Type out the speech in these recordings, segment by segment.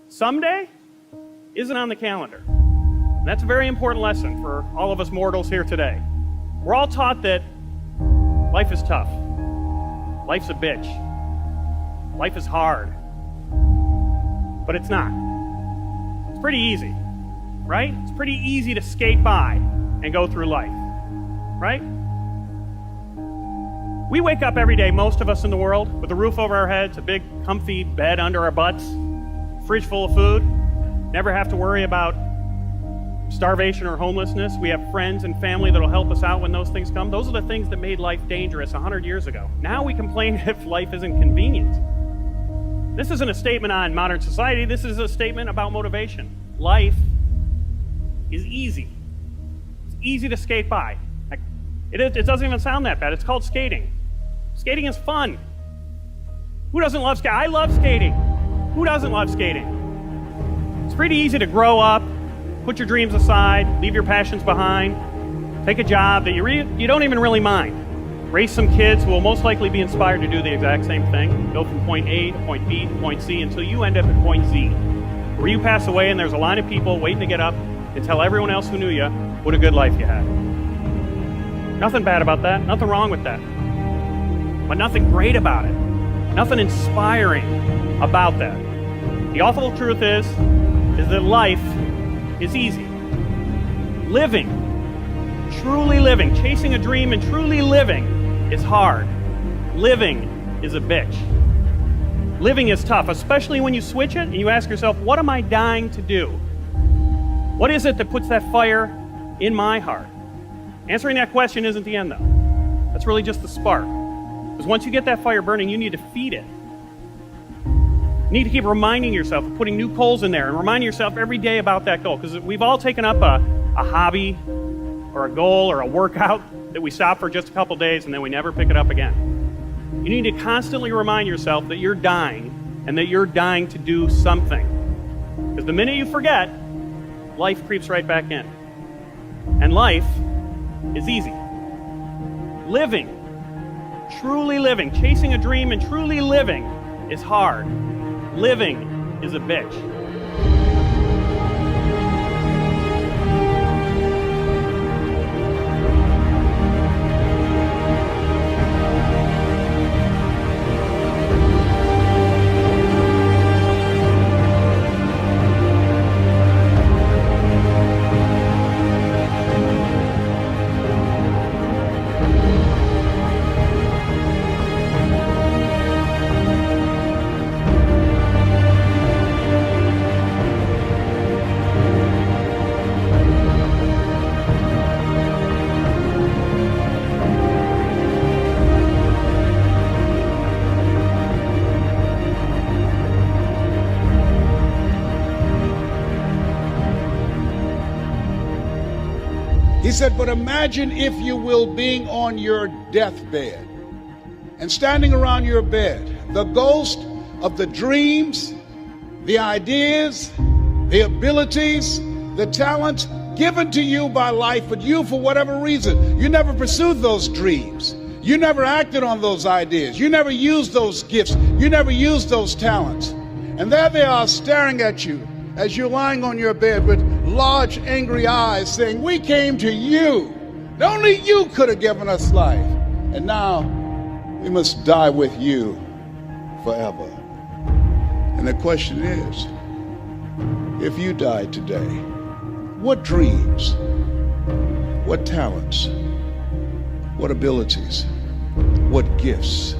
Someday isn't on the calendar. And that's a very important lesson for all of us mortals here today. We're all taught that life is tough. Life's a bitch. Life is hard. But it's not. It's pretty easy, right? It's pretty easy to skate by and go through life, right? We wake up every day, most of us in the world, with a roof over our heads, a big comfy bed under our butts, fridge full of food, never have to worry about starvation or homelessness. We have friends and family that'll help us out when those things come. Those are the things that made life dangerous 100 years ago. Now we complain if life isn't convenient. This isn't a statement on modern society. This is a statement about motivation. Life is easy. It's easy to skate by. It doesn't even sound that bad. It's called skating. Skating is fun. Who doesn't love skating? I love skating. Who doesn't love skating? It's pretty easy to grow up, put your dreams aside, leave your passions behind, take a job that you don't even really mind. Raise some kids who will most likely be inspired to do the exact same thing. Go from point A to point B to point C until you end up at point Z, where you pass away and there's a line of people waiting to get up and tell everyone else who knew you what a good life you had. Nothing bad about that, nothing wrong with that. But nothing great about it. Nothing inspiring about that. The awful truth is that life is easy. Living, truly living, chasing a dream and truly living is hard. Living is a bitch. Living is tough, especially when you switch it and you ask yourself, what am I dying to do? What is it that puts that fire in my heart? Answering that question isn't the end, though. That's really just the spark. Because once you get that fire burning, you need to feed it. You need to keep reminding yourself of putting new coals in there and reminding yourself every day about that goal. Because we've all taken up a hobby or a goal or a workout that we stop for just a couple days and then we never pick it up again. You need to constantly remind yourself that you're dying and that you're dying to do something. Because the minute you forget, life creeps right back in. And life is easy. Living, truly living, chasing a dream and truly living is hard. Living is a bitch. He said, but imagine, if you will, being on your deathbed and standing around your bed, the ghost of the dreams, the ideas, the abilities, the talents given to you by life, but you, for whatever reason, you never pursued those dreams. You never acted on those ideas. You never used those gifts. You never used those talents. And there they are staring at you as you're lying on your bed with large, angry eyes saying, we came to you. Only you could have given us life. And now we must die with you forever. And the question is, if you died today, what dreams, what talents, what abilities, what gifts,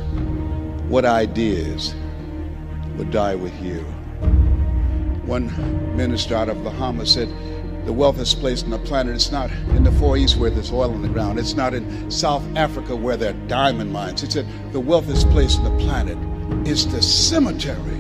what ideas would die with you? One minister out of Bahamas said, the wealthiest place on the planet is not in the Far East where there's oil in the ground. It's not in South Africa where there are diamond mines. He said, the wealthiest place on the planet is the cemetery.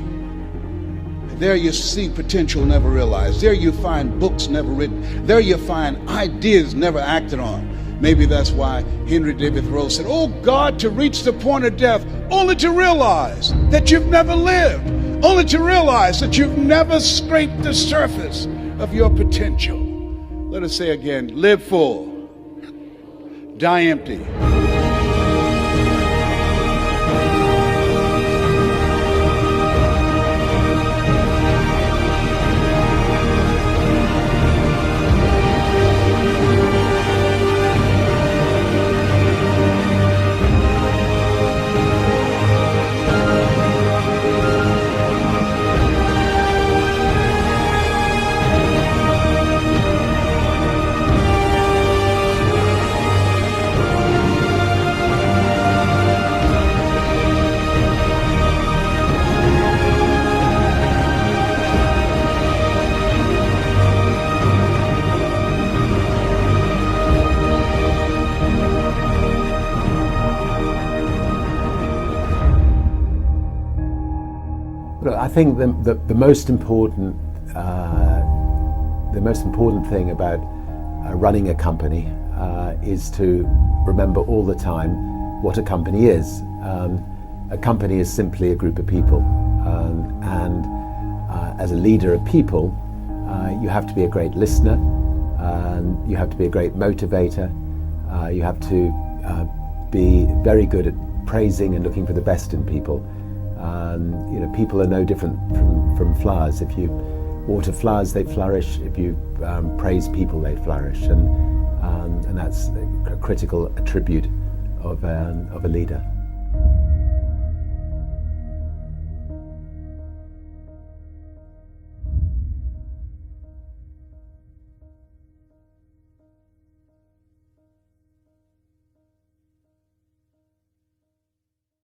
There you see potential never realized. There you find books never written. There you find ideas never acted on. Maybe that's why Henry David Thoreau said, oh God, to reach the point of death, only to realize that you've never lived. Only to realize that you've never scraped the surface of your potential. Let us say again, live full, die empty. Look, I think the most important thing about running a company is to remember all the time what a company is. A company is simply a group of people, and as a leader of people, you have to be a great listener, you have to be a great motivator, you have to be very good at praising and looking for the best in people. People are no different from flowers. If you water flowers, they flourish. If you praise people, they flourish, and that's a critical attribute of a leader.